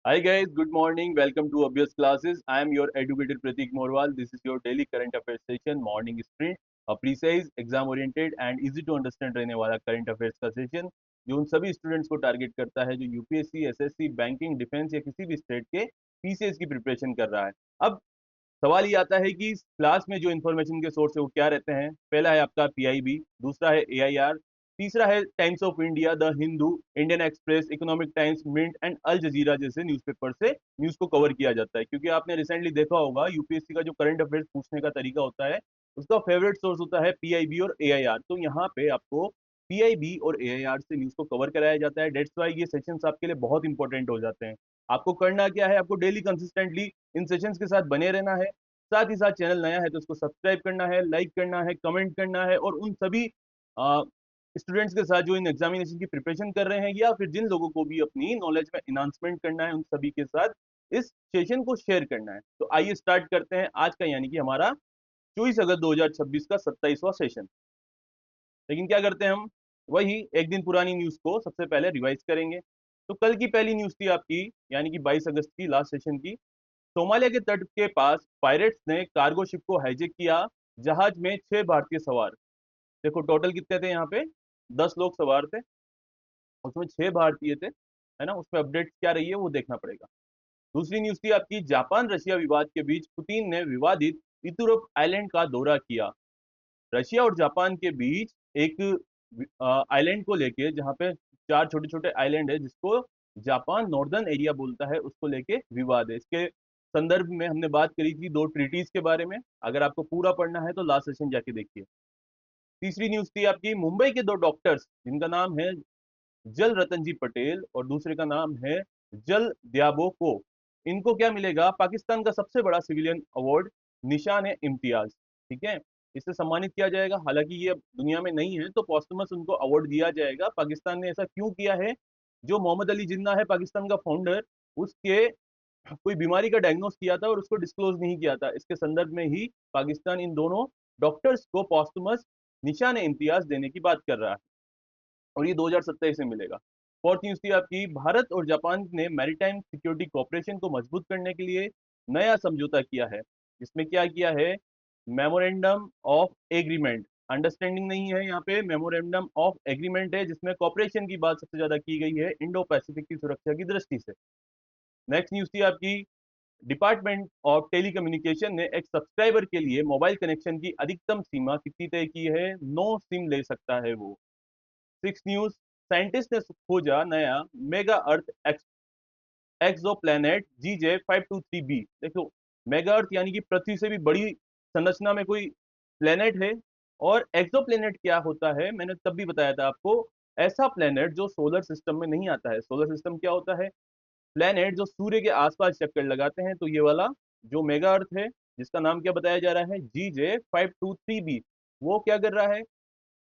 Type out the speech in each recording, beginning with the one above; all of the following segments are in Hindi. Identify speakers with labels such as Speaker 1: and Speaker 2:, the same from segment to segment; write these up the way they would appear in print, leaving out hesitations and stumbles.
Speaker 1: Hi guys, good morning. Welcome to Obvious Classes. I am your educator Pratik Morwal. This is your daily current affairs session, morning sprint, a precise, exam oriented and easy to understand रहने वाला current affairs का सेशन जो उन सभी स्टूडेंट्स को टारगेट करता है जो यूपीएससी, एसएससी, बैंकिंग, डिफेंस या किसी भी स्टेट के पीसीएस की प्रिपरेशन कर रहा है। अब सवाल ये आता है कि क्लास में जो इन्फॉर्मेशन के सोर्स है वो क्या रहते हैं। पहला है आपका पीआईबी, दूसरा है एआईआर, तीसरा है Times of India, the Hindu, Indian Express, Economic Times, Mint and Al Jazeera जैसे न्यूज़पेपर से न्यूज़ को कवर किया जाता है। क्योंकि आपने रिसेंटली देखा होगा यूपीएससी का जो करंट अफेयर्स पूछने का तरीका होता है उसका फेवरेट सोर्स होता है पीआईबी और एआईआर। तो यहाँ पे आपको पीआईबी और एआईआर से न्यूज़ को कवर कराया जाता है। डेट्स वाई ये सेशंस आपके लिए बहुत इंपॉर्टेंट हो जाते हैं। आपको करना क्या है, आपको डेली कंसिस्टेंटली इन सेशंस के साथ बने रहना है। साथ ही साथ चैनल नया है तो उसको सब्सक्राइब करना है, लाइक करना है, कमेंट करना है और उन सभी स्टूडेंट्स के साथ जो इन एग्जामिनेशन की प्रिपरेशन कर रहे हैं या फिर जिन लोगों को भी अपनी नॉलेज में इन्हांसमेंट करना है उन सभी के साथ इस सेशन को शेयर करना है। तो आइए स्टार्ट करते हैं आज का, यानी कि हमारा 24 अगस्त 2026 का 27वां सेशन। लेकिन क्या करते हैं हम, वही एक दिन पुरानी न्यूज को सबसे पहले रिवाइज करेंगे। तो कल की पहली न्यूज थी आपकी, यानी कि 22 अगस्त की, लास्ट सेशन की। सोमालिया के तट के पास पायरेट्स ने कार्गो शिप को हाईजैक किया, जहाज में 6 भारतीय सवार। देखो टोटल कितने थे यहाँ पे, 10 लोग सवार थे, उसमें 6 भारतीय थे, है ना। उसमें अपडेट क्या रही है वो देखना पड़ेगा। दूसरी न्यूज थी आपकी, जापान रशिया विवाद के बीच पुतिन ने विवादित इतुरप आइलैंड का दौरा किया। रशिया और जापान के बीच एक आइलैंड को लेके, जहाँ पे 4 छोटे छोटे आइलैंड है जिसको जापान नॉर्दर्न एरिया बोलता है, उसको लेके विवाद है। इसके संदर्भ में हमने बात करी थी 2 ट्रीटीज के बारे में। अगर आपको पूरा पढ़ना है तो लास्ट सेशन जाके देखिए। तीसरी न्यूज थी आपकी, मुंबई के 2 डॉक्टर्स जिनका नाम है जल रतन जी पटेल और दूसरे का नाम है जल द्याबो को, इनको क्या मिलेगा, पाकिस्तान का सबसे बड़ा सिविलियन अवार्ड, निशान ए इम्तियाज। ठीक है, इससे सम्मानित किया जाएगा। हालांकि ये अब दुनिया में नहीं है तो पॉस्टमस उनको अवार्ड दिया जाएगा। पाकिस्तान ने ऐसा क्यों किया है, जो मोहम्मद अली जिन्ना है पाकिस्तान का फाउंडर, उसके कोई बीमारी का डायग्नोस किया था और उसको डिस्क्लोज नहीं किया था, इसके संदर्भ में ही पाकिस्तान इन दोनों डॉक्टर्स को पॉस्टमस निशान ए इम्तियाज देने की बात कर रहा है और ये 2027 में मिलेगा। फोर्थ न्यूज थी आपकी, भारत और जापान ने मैरीटाइम सिक्योरिटी कोऑपरेशन को मजबूत करने के लिए नया समझौता किया है। इसमें क्या किया है, मेमोरेंडम ऑफ एग्रीमेंट, अंडरस्टैंडिंग नहीं है यहाँ पे, मेमोरेंडम ऑफ एग्रीमेंट है जिसमें कॉपरेशन की बात सबसे ज्यादा की गई है इंडो पैसिफिक की सुरक्षा की दृष्टि से। नेक्स्ट न्यूज थी आपकी, डिपार्टमेंट ऑफ टेलीकम्युनिकेशन ने एक सब्सक्राइबर के लिए मोबाइल कनेक्शन की अधिकतम सीमा कितनी तय की है, 9 सिम ले सकता है वो। सिक्स न्यूज, साइंटिस्ट ने खोजा नया मेगा अर्थ एक्सोप्लैनेट GJ523b। देखो मेगा अर्थ यानी कि पृथ्वी से भी बड़ी संरचना में कोई प्लेनेट है। और एक्सोप्लैनेट क्या होता है, मैंने तब भी बताया था आपको, ऐसा प्लेनेट जो सोलर सिस्टम में नहीं आता है। सोलर सिस्टम क्या होता है, प्लेनेट जो सूर्य के आसपास चक्कर लगाते हैं। तो ये वाला जो मेगा अर्थ है, जिसका नाम क्या बताया जा रहा है, GJ523b, वो क्या कर रहा है,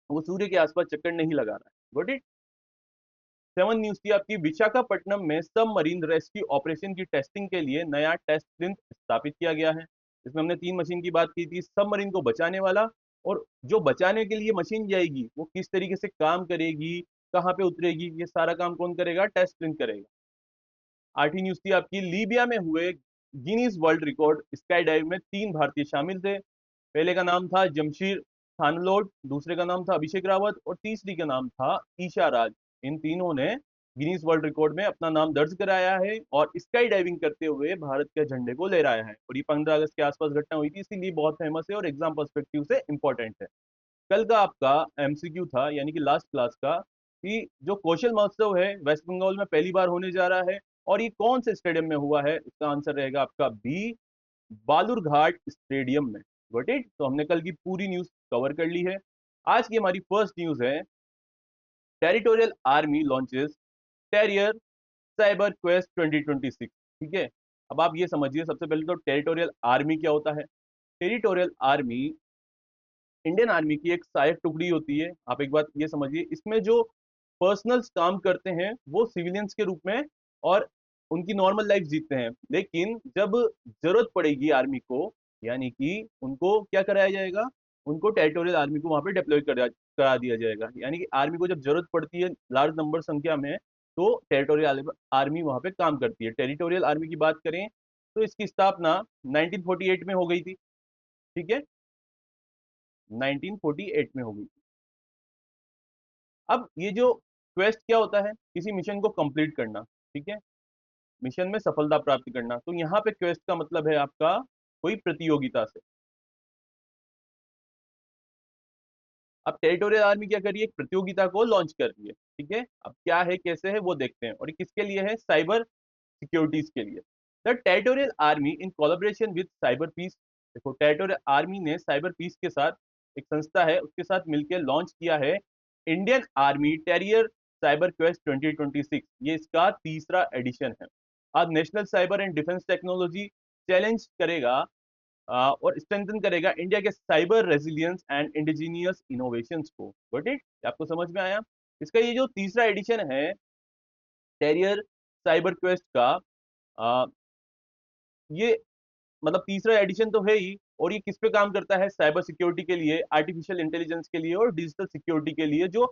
Speaker 1: वो सूर्य के आसपास चक्कर नहीं लगा रहा है। Got it. सेवन न्यूज की आपकी, विशाखापट्टनम में सबमरीन रेस्क्यू ऑपरेशन की टेस्टिंग के लिए नया टेस्ट प्रिंट स्थापित किया गया है। इसमें हमने 3 मशीन की बात की थी, सबमरीन को बचाने वाला, और जो बचाने के लिए मशीन जाएगी वो किस तरीके से काम करेगी, कहाँ पे उतरेगी, ये सारा काम कौन करेगा, टेस्ट प्रिंट करेगा। आठवीं न्यूज थी आपकी, लीबिया में हुए Guinness world record sky dive में 3 भारतीय शामिल थे। पहले का नाम था जमशीर थानलोड, दूसरे का नाम था अभिषेक रावत और तीसरी का नाम था ईशा राज। इन तीनों ने गिनीज वर्ल्ड रिकॉर्ड में अपना नाम दर्ज कराया है और स्काई डाइविंग करते हुए भारत के झंडे को लहराया है। और ये 15 अगस्त के आसपास घटना हुई थी, इसीलिए बहुत फेमस है और एग्जाम पर्सपेक्टिव से इंपॉर्टेंट है। कल का आपका एमसीक्यू था, यानी कि लास्ट क्लास का, कि जो कौशल महोत्सव है वेस्ट बंगाल में पहली बार होने जा रहा है और ये कौन से स्टेडियम में हुआ है, इसका आंसर रहेगा आपका बी, बालूरघाट स्टेडियम में। Got it. तो हमने कल की पूरी न्यूज कवर कर ली है। आज की हमारी फर्स्ट न्यूज है, territorial army launches terrier Cyber Quest 2026। ठीक है, अब आप ये समझिए, सबसे पहले तो टेरिटोरियल आर्मी क्या होता है। टेरिटोरियल आर्मी इंडियन आर्मी की एक सहायक टुकड़ी होती है। आप एक बात ये समझिए, इसमें जो पर्सनल्स काम करते हैं वो सिविलियंस के रूप में और उनकी नॉर्मल लाइफ जीते हैं, लेकिन जब जरूरत पड़ेगी आर्मी को, यानी कि उनको क्या कराया जाएगा, उनको टेरिटोरियल आर्मी को वहां पे डिप्लॉय करा करा दिया जाएगा। यानी कि आर्मी को जब जरूरत पड़ती है लार्ज नंबर संख्या में, तो टेरिटोरियल आर्मी वहां पे काम करती है। टेरिटोरियल आर्मी की बात करें तो इसकी स्थापना 1948 में हो गई थी। ठीक है, 1948 में हो गई थी। अब ये जो क्वेस्ट क्या होता है, किसी मिशन को कंप्लीट करना। ठीक है, मिशन में सफलता प्राप्त करना। तो यहाँ पे क्वेस्ट का मतलब है आपका कोई प्रतियोगिता से। अब टेरिटोरियल आर्मी क्या कर रही है, एक प्रतियोगिता को लॉन्च कर रही है। ठीक है, अब क्या है कैसे है वो देखते हैं। और ये किसके लिए है, साइबर सिक्योरिटीज के लिए। The territorial army in collaboration with cyber peace. देखो, टेरिटोरियल आर्मी ने साइबर पीस के साथ, एक संस्था है उसके साथ मिलकर लॉन्च किया है Indian army terrier Cyber Quest 2026। ये इसका तीसरा एडिशन है। आज national cyber and defence technology challenge करेगा और स्ट्रेंथन करेगा इंडिया के cyber resilience and indigenous innovations को। गॉट इट, आपको समझ में आया। इसका ये जो तीसरा एडिशन है टेरियर साइबर क्वेस्ट का, आ, ये मतलब तीसरा एडिशन तो है ही। और ये किस पे काम करता है, साइबर सिक्योरिटी के लिए, आर्टिफिशियल इंटेलिजेंस के लिए और डिजिटल सिक्योरिटी के लिए, जो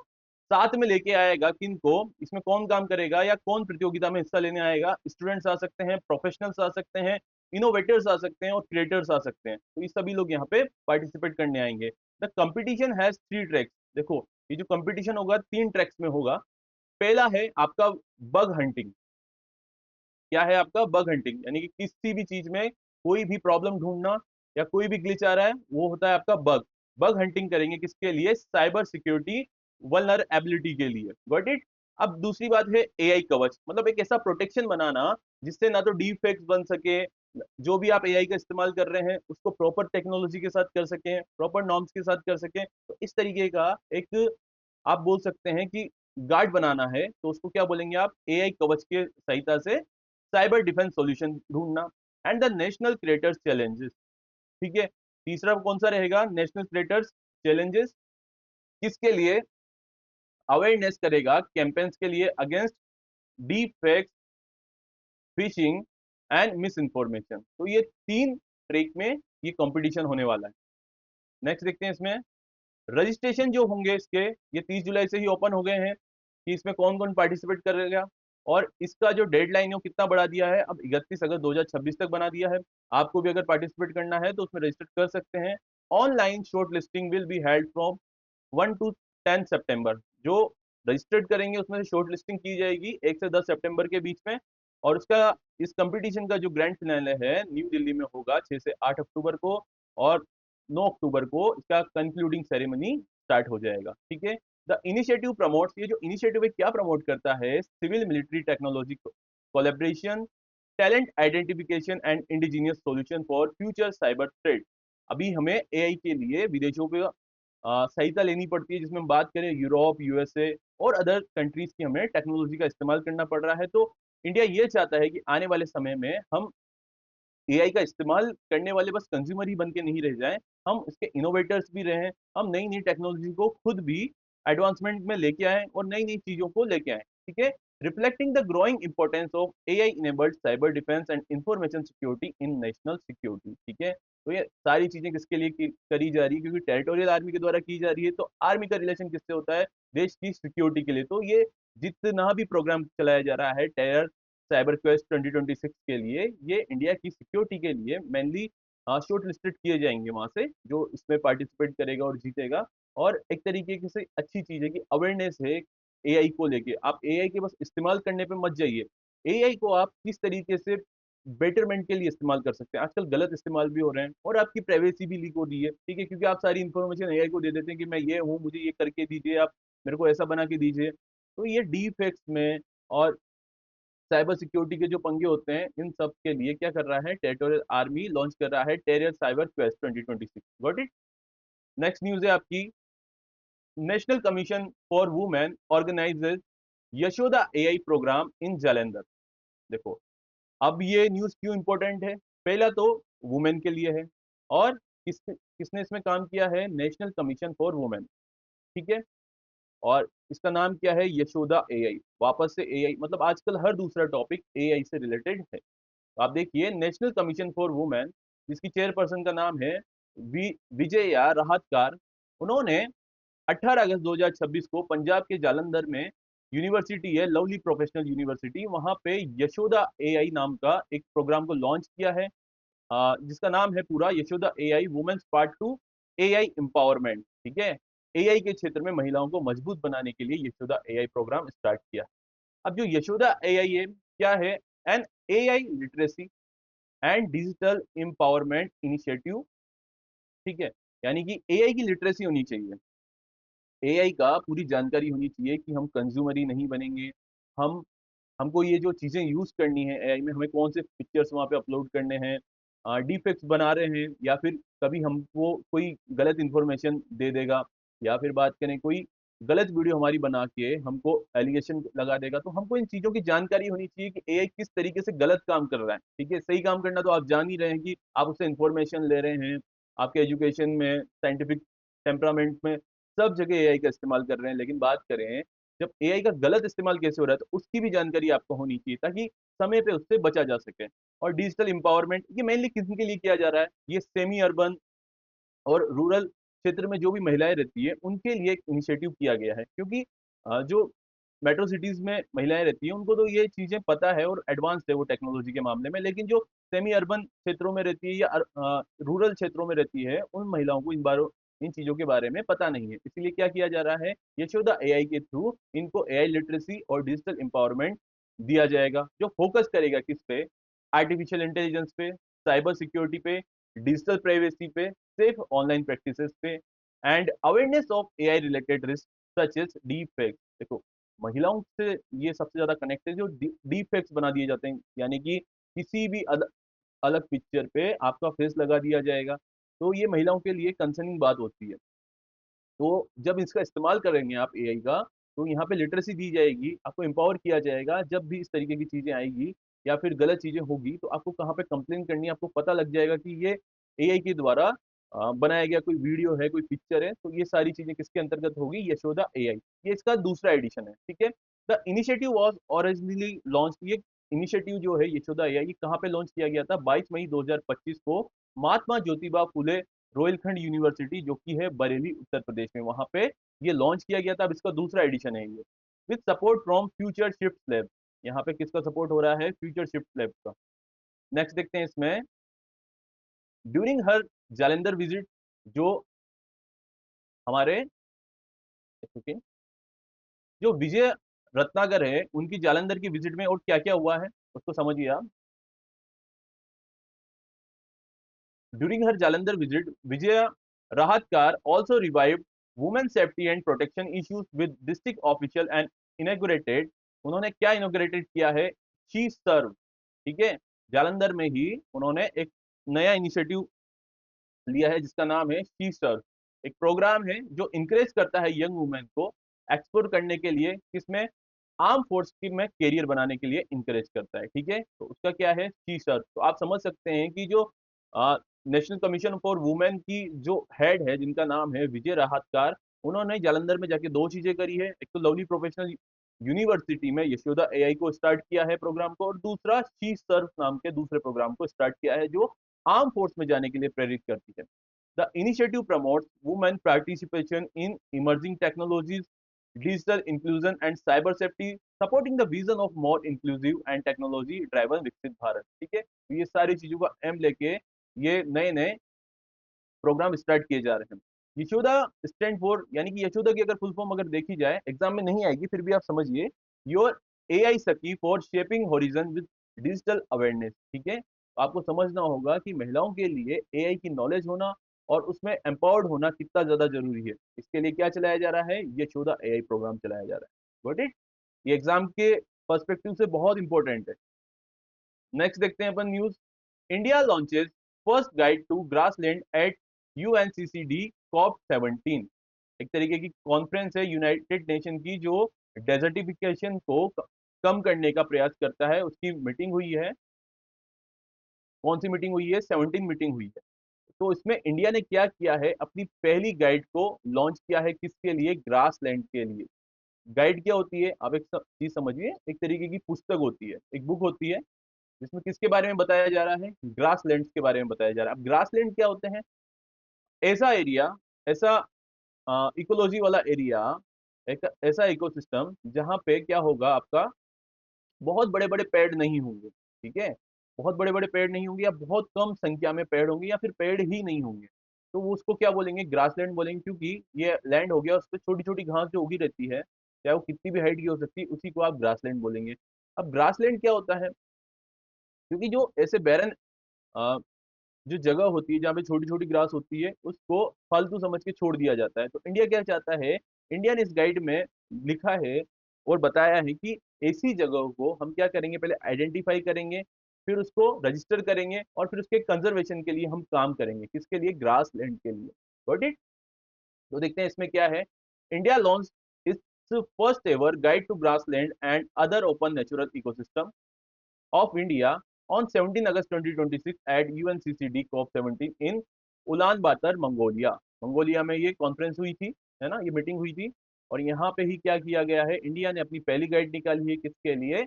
Speaker 1: साथ में लेके आएगा किनको, इसमें कौन काम करेगा या कौन प्रतियोगिता में हिस्सा लेने आएगा। स्टूडेंट्स आ सकते हैं, प्रोफेशनल्स आ सकते हैं, इनोवेटर्स आ सकते हैं और क्रिएटर्स आ सकते हैं। तो ये सभी लोग यहाँ पे पार्टिसिपेट करने आएंगे। The competition has 3 tracks. देखो, ये जो कंपटीशन होगा 3 ट्रैक्स में होगा। पहला है आपका बग हंटिंग। क्या है आपका, बग हंटिंग, यानी कि किसी भी चीज में कोई भी प्रॉब्लम ढूंढना या कोई भी ग्लिच आ रहा है, वो होता है आपका बग। बग हंटिंग करेंगे किसके लिए, साइबर सिक्योरिटी वल्नरेबिलिटी के लिए। Got it. अब दूसरी बात है एआई कवच, मतलब एक ऐसा प्रोटेक्शन बनाना जिससे ना तो डीप फेक्स बन सके, जो भी आप एआई का इस्तेमाल कर रहे हैं उसको प्रॉपर टेक्नोलॉजी के साथ कर सकें, प्रॉपर नॉर्म्स के साथ कर सकें। तो इस तरीके का एक, आप बोल सकते हैं कि गार्ड बनाना है, तो उसको क्या बोलेंगे आप, एआई कवच के सहायता से साइबर डिफेंस सॉल्यूशन ढूंढना। And the national creators challenges. ठीक है, तीसरा कौन सा रहेगा, नेशनल क्रिएटर्स चैलेंजेस, किसके लिए, अवेयरनेस करेगा कैंपेन्स के लिए against deep fakes, fishing and miss information. तो ये 3 ट्रैक में ये कंपटीशन होने वाला है। नेक्स्ट देखते हैं इसमें रजिस्ट्रेशन जो होंगे इसके, ये 30 जुलाई से ही ओपन हो गए हैं कि इसमें कौन कौन पार्टिसिपेट करेगा। और इसका जो डेडलाइन है वो कितना बढ़ा दिया है, अब 31 अगस्त 2026 तक बना दिया है। आपको भी अगर पार्टिसिपेट करना है तो उसमें रजिस्टर कर सकते हैं। Online short listing will be held from 1 to 10 सितंबर। जो रजिस्टर्ड करेंगे उसमें से शॉर्ट लिस्टिंग की जाएगी 1 से 10 सितंबर के बीच में। और उसका, इस कंपटीशन का जो ग्रैंड फिनाले है न्यू दिल्ली में होगा 6 से 8 अक्टूबर को। और 9 अक्टूबर को इसका कंक्लूडिंग सेरेमनी स्टार्ट हो जाएगा। ठीक है, द इनिशिएटिव प्रमोट्स, ये जो इनिशिएटिव है क्या प्रमोट करता है, civil military technology collaboration, talent identification and indigenous solution for future cyber threat. अभी हमें एआई के लिए विदेशों पे सहायता लेनी पड़ती है, जिसमें हम बात करें यूरोप, यूएसए और अदर कंट्रीज की, हमें टेक्नोलॉजी का इस्तेमाल करना पड़ रहा है। तो इंडिया ये चाहता है कि आने वाले समय में हम एआई का इस्तेमाल करने वाले बस कंज्यूमर ही बन के नहीं रह जाएं, हम इसके इनोवेटर्स भी रहें, हम नई नई टेक्नोलॉजी को खुद भी एडवांसमेंट में लेके आए और नई नई चीजों को लेके आए। ठीक है, reflecting the growing importance of AI enabled cyber defence and information security in national security. ठीक है, तो ये सारी चीजें किसके लिए करी जा रही है, क्योंकि टेरिटोरियल आर्मी के द्वारा की जा रही है। तो आर्मी का रिलेशन किससे होता है, देश की सिक्योरिटी के लिए। तो ये जितना भी प्रोग्राम चलाया जा रहा है टेरर साइबर क्वेस्ट 2026 के लिए, ये इंडिया की सिक्योरिटी के लिए मेनली शॉर्ट लिस्टेड किए जाएंगे वहां से, जो इसमें पार्टिसिपेट करेगा और जीतेगा। और एक तरीके से अच्छी चीज है कि अवेयरनेस है एआई को लेके। आप एआई के बस इस्तेमाल करने पे मत जाइए, एआई को आप किस तरीके से बेटरमेंट के लिए इस्तेमाल कर सकते हैं। आजकल गलत इस्तेमाल भी हो रहे हैं और आपकी प्राइवेसी भी लीक हो रही है। ठीक है, क्योंकि आप सारी इन्फॉर्मेशन एआई को दे देते हैं कि मैं ये हूँ, मुझे ये करके दीजिए, आप मेरे को ऐसा बना के दीजिए। तो ये डीफेक्ट्स में और साइबर सिक्योरिटी के जो पंगे होते हैं, इन सब के लिए क्या कर रहा है, टेरिटोरियल आर्मी लॉन्च कर रहा है Terrier Cyber Quest 2026। Got it. Next news है आपकी, National Commission for Women organizes Yashoda AI program in Jalandhar. देखो, अब ये न्यूज क्यों इंपॉर्टेंट है, पहला तो वुमेन के लिए है, और किसने इसमें काम किया है, नेशनल कमीशन फॉर वुमेन। ठीक है, और इसका नाम क्या है, यशोदा एआई। वापस से एआई, मतलब आजकल हर दूसरा टॉपिक एआई से रिलेटेड है। तो आप देखिए, नेशनल कमीशन फॉर वुमेन, जिसकी चेयरपर्सन का नाम है विजया राहतकार, उन्होंने 18 अगस्त 2026 को पंजाब के जालंधर में यूनिवर्सिटी है, लवली प्रोफेशनल यूनिवर्सिटी, वहां पे यशोदा एआई नाम का एक प्रोग्राम को लॉन्च किया है, जिसका नाम है पूरा Yashoda AI women's part 2 AI empowerment. ठीक है, एआई के क्षेत्र में महिलाओं को मजबूत बनाने के लिए यशोदा एआई प्रोग्राम स्टार्ट किया। अब जो यशोदा एआई है क्या है? An AI literacy and digital empowerment initiative. ठीक है, यानी कि एआई की लिटरेसी होनी चाहिए, एआई का पूरी जानकारी होनी चाहिए कि हम कंज्यूमर ही नहीं बनेंगे, हम हमको ये जो चीज़ें यूज़ करनी है एआई में, हमें कौन से पिक्चर्स वहाँ पे अपलोड करने हैं, डिफेक्ट्स बना रहे हैं या फिर कभी हमको कोई गलत इन्फॉर्मेशन दे देगा, या फिर बात करें कोई गलत वीडियो हमारी बना के हमको एलिगेशन लगा देगा, तो हमको इन चीज़ों की जानकारी होनी चाहिए कि एआई किस तरीके से गलत काम कर रहा है। ठीक है, सही काम करना तो आप जान ही रहे हैं कि आप उससे इन्फॉर्मेशन ले रहे हैं, आपके एजुकेशन में, साइंटिफिक टेम्परामेंट में, सब जगह एआई का इस्तेमाल कर रहे हैं। लेकिन बात करें जब एआई का गलत इस्तेमाल कैसे हो रहा है, तो उसकी भी जानकारी आपको होनी चाहिए ताकि समय पे उससे बचा जा सके। और डिजिटल एम्पावरमेंट ये मेनली किसके लिए किया जा रहा है? ये सेमी अर्बन और रूरल क्षेत्र में जो भी महिलाएं रहती है उनके लिए एक इनिशिएटिव किया गया है, क्योंकि जो मेट्रो सिटीज में महिलाएं रहती हैं उनको तो ये चीजें पता है और एडवांस है वो टेक्नोलॉजी के मामले में, लेकिन जो सेमी अर्बन क्षेत्रों में रहती है या रूरल क्षेत्रों में रहती है उन महिलाओं को इन चीजों के बारे में पता नहीं है। इसीलिए क्या किया जा रहा है, यशोदा एआई के थ्रू इनको एआई लिटरेसी और डिजिटल एम्पावरमेंट दिया जाएगा, जो फोकस करेगा किस पे? आर्टिफिशियल इंटेलिजेंस पे, साइबर सिक्योरिटी पे, डिजिटल प्राइवेसी पे, सेफ ऑनलाइन प्रैक्टिसेस पे and awareness of AI related risk such as deep fake. देखो, महिलाओं से ये सबसे ज्यादा कनेक्ट है जो डीप फेक्स बना दिए जाते हैं, यानी कि किसी भी अलग पिक्चर पे आपका फेस लगा दिया जाएगा, तो ये महिलाओं के लिए कंसर्निंग बात होती है। तो जब इसका इस्तेमाल करेंगे आप एआई का, तो यहाँ पे लिटरेसी दी जाएगी, आपको एम्पावर किया जाएगा, जब भी इस तरीके की चीजें आएगी या फिर गलत चीजें होगी तो आपको कहाँ पे कंप्लेन करनी है, आपको पता लग जाएगा कि ये एआई के द्वारा बनाया गया कोई वीडियो है, कोई पिक्चर है, तो ये सारी चीजें किसके अंतर्गत होगी? यशोदा एआई। ये इसका दूसरा एडिशन है। ठीक है, the initiative was originally launch, ये इनिशिएटिव जो है यशोदा एआई, ये कहाँ पे लॉन्च किया गया था? 22 मई 2025 को महात्मा ज्योतिबा फुले रोहिलखंड यूनिवर्सिटी, जो कि है बरेली उत्तर प्रदेश में, वहां पे ये लॉन्च किया गया था। अब इसका दूसरा एडिशन है ये, with support from future shift lab. यहाँ पे किसका सपोर्ट हो रहा है? फ्यूचर शिफ्ट लैब का। नेक्स्ट देखते हैं इसमें, ड्यूरिंग हर जालंधर विजिट, जो हमारे okay, जो विजय रत्नागर है उनकी जालंधर की विजिट में और क्या क्या हुआ है उसको समझिए आप। During her Jalandhar visit, Vijay राहतकार also revived women safety and protection issues with district official and inaugurated, उन्होंने क्या इनोग्रेटेड किया है? शी सर्व। ठीक है, जालंधर में ही उन्होंने एक नया इनिशिएटिव लिया है जिसका नाम है शी सर्व। एक प्रोग्राम है जो इंकरेज करता है यंग वुमेन को एक्सप्लोर करने के लिए, किसमें? आर्म फोर्स की में कैरियर बनाने के लिए इंकरेज करता है। ठीक है, तो उसका क्या है? शी सर्व। तो आप समझ सकते हैं कि जो नेशनल कमीशन फॉर वुमेन की जो हेड है जिनका नाम है विजय राहतकार, उन्होंने जालंधर में जाके दो चीजें करी है। एक तो लवली प्रोफेशनल यूनिवर्सिटी में यशोदा एआई को स्टार्ट किया है प्रोग्राम को, और दूसरा शी सर्व नाम के दूसरे प्रोग्राम को स्टार्ट किया है जो आर्म फोर्स में जाने के लिए प्रेरित करती है। The initiative promotes women participation in emerging technologies, digital inclusion and cyber safety, supporting the vision of more inclusive and technology driven विकसित भारत। ठीक है, तो ये सारी चीजों का एम लेके ये नए नए प्रोग्राम स्टार्ट किए जा रहे हैं। यशोदा स्टैंड फॉर, यानी कि यशोदा की अगर फुल फॉर्म अगर देखी जाए, एग्जाम में नहीं आएगी फिर भी आप समझिए, योर एआई सखी for shaping horizon with digital awareness. ठीक है, तो आपको समझना होगा कि महिलाओं के लिए एआई की नॉलेज होना और उसमें एम्पावर्ड होना कितना ज्यादा जरूरी है। इसके लिए क्या चलाया जा रहा है? यशोदा एआई प्रोग्राम चलाया जा रहा है। Got it? ये एग्जाम के पर्सपेक्टिव से बहुत इंपॉर्टेंट है। नेक्स्ट देखते हैं अपन news, India launches first guide to grassland at UNCCD COP 17। एक तरीके की कॉन्फ्रेंस है यूनाइटेड नेशन की जो डेजर्टिफिकेशन को कम करने का प्रयास करता है, उसकी मीटिंग हुई है। कौन सी मीटिंग हुई है? 17 मीटिंग हुई है। तो इसमें इंडिया ने क्या किया है? अपनी पहली गाइड को लॉन्च किया है, किसके लिए? ग्रासलैंड के लिए। गाइड क्या होती है? आप एक चीज समझिए, एक तरीके की पुस्तक होती है, एक बुक होती है, जिसमें किसके बारे में बताया जा रहा है? ग्रासलैंड के बारे में बताया जा रहा है। अब ग्रासलैंड क्या होते हैं? ऐसा एरिया, ऐसा इकोलॉजी वाला एरिया एक ऐसा इकोसिस्टम जहाँ पे क्या होगा, आपका बहुत बड़े बड़े पेड़ नहीं होंगे, ठीक है, बहुत बड़े बड़े पेड़ नहीं होंगे, या बहुत कम संख्या में पेड़ होंगे, या फिर पेड़ ही नहीं होंगे, तो वो उसको क्या बोलेंगे, ग्रासलैंड बोलेंगे, क्योंकि ये लैंड हो गया, उस पर छोटी छोटी घास जो उगी रहती है, चाहे वो कितनी भी हाइट की हो सकती है, उसी को आप ग्रासलैंड बोलेंगे। अब ग्रासलैंड क्या होता है, क्योंकि जो ऐसे बैरन जो जगह होती है जहाँ पे छोटी छोटी ग्रास होती है, उसको फालतू समझ के छोड़ दिया जाता है। तो इंडिया क्या चाहता है, इंडिया ने इस गाइड में लिखा है और बताया है कि ऐसी जगहों को हम क्या करेंगे, पहले आइडेंटिफाई करेंगे, फिर उसको रजिस्टर करेंगे, और फिर उसके कंजर्वेशन के लिए हम काम करेंगे, किसके लिए, ग्रास लैंड के लिए। Got it. तो देखते हैं इसमें क्या है। India launch its first ever guide to grassland and other open natural ecosystem of India on 17 August 2026 at UNCCD COP17 in Ulaanbaatar, Mongolia. Mongolia में ये कॉन्फ्रेंस हुई थी, है ना, ये मीटिंग हुई थी, और यहाँ पे ही क्या किया गया है, इंडिया ने अपनी पहली गाइड निकाली है, किसके लिए,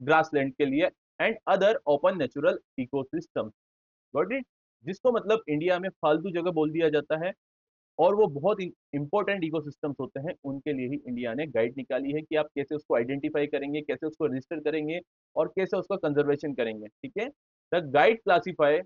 Speaker 1: ग्रासलैंड के लिए, and other open natural ecosystem. Got it. जिसको मतलब इंडिया में फालतू जगह बोल दिया जाता है, और वो बहुत इंपॉर्टेंट इकोसिस्टम्स होते हैं, उनके लिए ही इंडिया ने गाइड निकाली है कि आप कैसे उसको आइडेंटिफाई करेंगे, कैसे उसको रजिस्टर करेंगे, और कैसे उसका कंजर्वेशन करेंगे, ठीक है। द गाइड क्लासीफाई,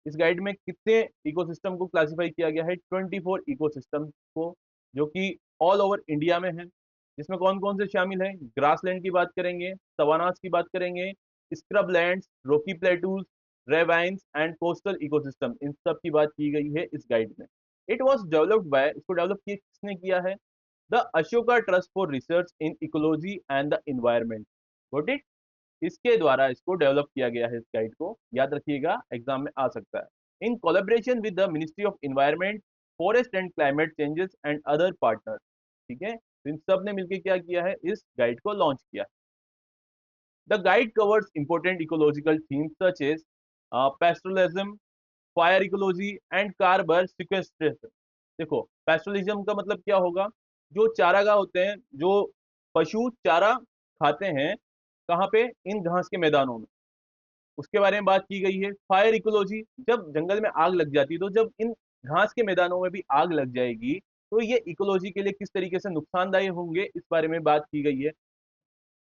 Speaker 1: इस गाइड में कितने इकोसिस्टम को क्लासीफाई किया गया है, 24 इकोसिस्टम को, जो कि ऑल ओवर इंडिया में है। जिसमें कौन कौन से शामिल हैं, ग्रासलैंड की बात करेंगे, सवानास की बात करेंगे, scrub lands, rocky plateaus, ravines and coastal ecosystem, इन सब की बात की गई है इस गाइड में। इट वॉज डेवलप्ड बाय, इसको डेवलप किसने किया है, the Ashoka Trust for Research in Ecology and the Environment. Got it. इसके द्वारा इसको डेवलप किया गया है, इस गाइड को याद रखिएगा, एग्जाम में आ सकता है। In collaboration with the Ministry of Environment, Forest and Climate changes and other partner, ठीक है। तो इन सब ने मिलकर क्या किया है, इस गाइड को लॉन्च किया। The guide covers important ecological themes such as pastoralism, fire ecology and carbon sequestration. देखो, पेस्टोरलिज्म का मतलब क्या होगा, जो चारागाह होते हैं, जो पशु चारा खाते हैं, कहाँ पे, इन घास के मैदानों में, उसके बारे में बात की गई है। फायर इकोलॉजी, जब जंगल में आग लग जाती है, तो जब इन घास के मैदानों में भी आग लग जाएगी, तो ये इकोलॉजी के लिए किस तरीके से नुकसानदायी होंगे, इस बारे में बात की गई है।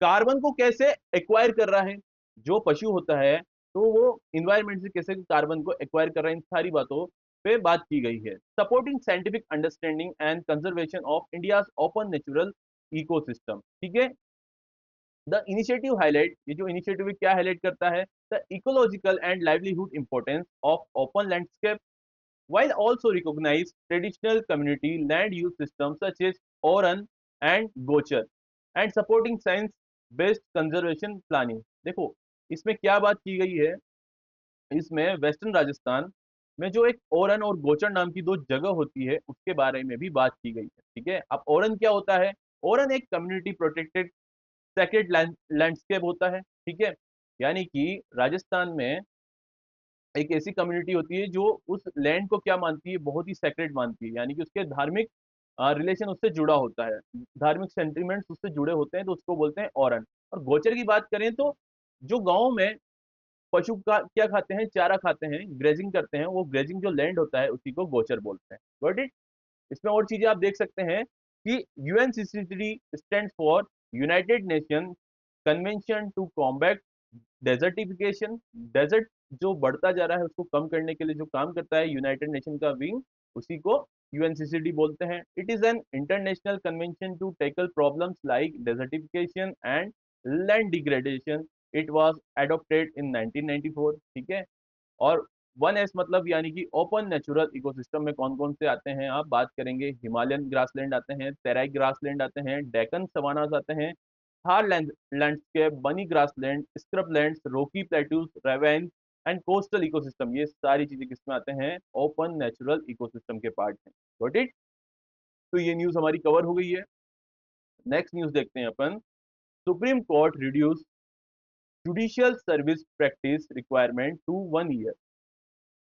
Speaker 1: कार्बन को कैसे एक्वायर कर रहा है जो पशु होता है, तो वो इन्वायरमेंट से कैसे कार्बन को एक्वायर कर रहा है, इन सारी बातों पे बात की गई है। Supporting scientific understanding and conservation of India's open natural ecosystem, ठीक है। द इनिशिएटिव हाईलाइट, ये जो इनिशिएटिव क्या हाईलाइट करता है, the ecological and livelihood importance of open landscape while also recognize traditional community land use systems such as Oran and Gochar and supporting science based conservation planning। देखो, इसमें क्या बात की गई है, इसमें वेस्टर्न राजस्थान में जो एक ओरन और गोचर नाम की दो जगह होती है, उसके बारे में भी बात की गई है, ठीक है। अब ओरन क्या होता है, ओरन एक कम्युनिटी प्रोटेक्टेड सेक्रेड लैंडस्केप होता है, ठीक है। यानी कि राजस्थान में एक ऐसी कम्युनिटी होती है जो उस लैंड को क्या मानती है, बहुत ही सेक्रेट मानती है, यानी कि उसके धार्मिक रिलेशन उससे जुड़ा होता है, धार्मिक सेंटिमेंट्स उससे जुड़े होते हैं, तो उसको बोलते हैं औरन। और गोचर की बात करें तो जो गाँव में पशु का क्या खाते हैं, चारा खाते हैं, ग्रेजिंग करते हैं, वो ग्रेजिंग जो लैंड होता है उसी को गोचर बोलते हैं। Got it. इसमें और चीजें आप देख सकते हैं कि UNCCD stand for United Nation convention to combat desertification. Desert जो बढ़ता जा रहा है उसको कम करने के लिए जो काम करता है यूनाइटेड नेशन का विंग, उसी को यूएनसीसीडी बोलते हैं। It is an international convention to tackle problems like desertification and land degradation. It was adopted in 1994, ठीक है। और 1S मतलब यानी कि ओपन नेचुरल इकोसिस्टम में कौन कौन से आते हैं, आप बात करेंगे, हिमालयन ग्रासलैंड आते हैं, तेराई ग्रासलैंड आते हैं, डेक्कन सवानास आते हैं, Thar landscape, Banni grassland, scrublands, rocky plateaus, ravine and coastal ecosystem, ये सारी चीजें किसमें आते हैं, ओपन नेचुरल इकोसिस्टम के पार्ट हैं। Got it. तो ये न्यूज हमारी कवर हो गई है। नेक्स्ट न्यूज देखते हैं अपन। Supreme Court reduce judicial service practice requirement to 1 year.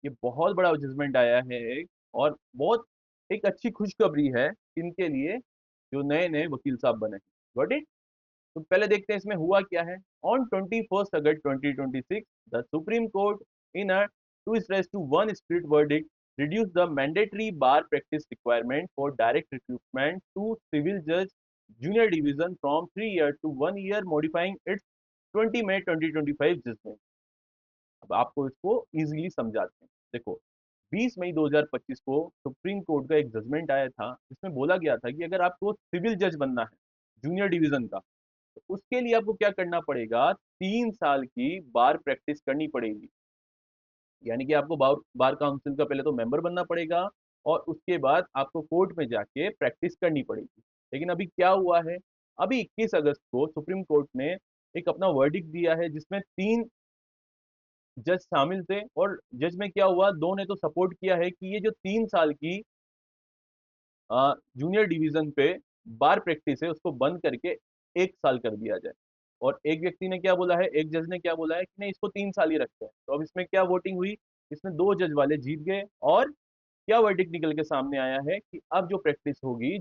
Speaker 1: ये बहुत बड़ा जजमेंट आया है एक, और बहुत एक अच्छी खुशखबरी है इनके लिए जो नए नए वकील साहब बने हैं। Got it. तो पहले देखते हैं इसमें हुआ क्या है। On 21 August 2026 the supreme court in a 2:1 split verdict reduced the mandatory bar practice requirement for direct recruitment to civil judge junior division from 3 years to 1 year, modifying its 20 May 2025 judgment. अब आपको इसको इजीली समझाते हैं। देखो, 20 मई 2025 को सुप्रीम कोर्ट का एक जजमेंट आया था जिसमें बोला गया था कि अगर आपको सिविल जज बनना है जूनियर डिवीजन का, तो उसके लिए आपको क्या करना पड़ेगा, 3 साल की बार प्रैक्टिस करनी पड़ेगी। यानी कि आपको बार बार काउंसिल का पहले तो मेंबर बनना पड़ेगा और उसके बाद आपको कोर्ट में जाके प्रैक्टिस करनी पड़ेगी। लेकिन अभी क्या हुआ है, अभी 21 अगस्त को सुप्रीम कोर्ट ने एक अपना वर्डिक्ट दिया है जिसमें 3 जज शामिल थे, और जज में क्या हुआ, दो ने तो सपोर्ट किया है कि ये जो 3 साल की जूनियर डिवीजन पे बार प्रैक्टिस है उसको बंद करके 1 साल कर दिया जाए। और एक व्यक्ति ने क्या बोला है, एक जज ने क्या बोला है कि नहीं, इसको 3 साल ही रखते हैं। तो अब इसमें क्या वोटिंग हुई, इसमें दो जज वाले जीत गए, और क्या वर्डिक्ट निकल के सामने आया है कि अब जो प्रैक्टिस होगी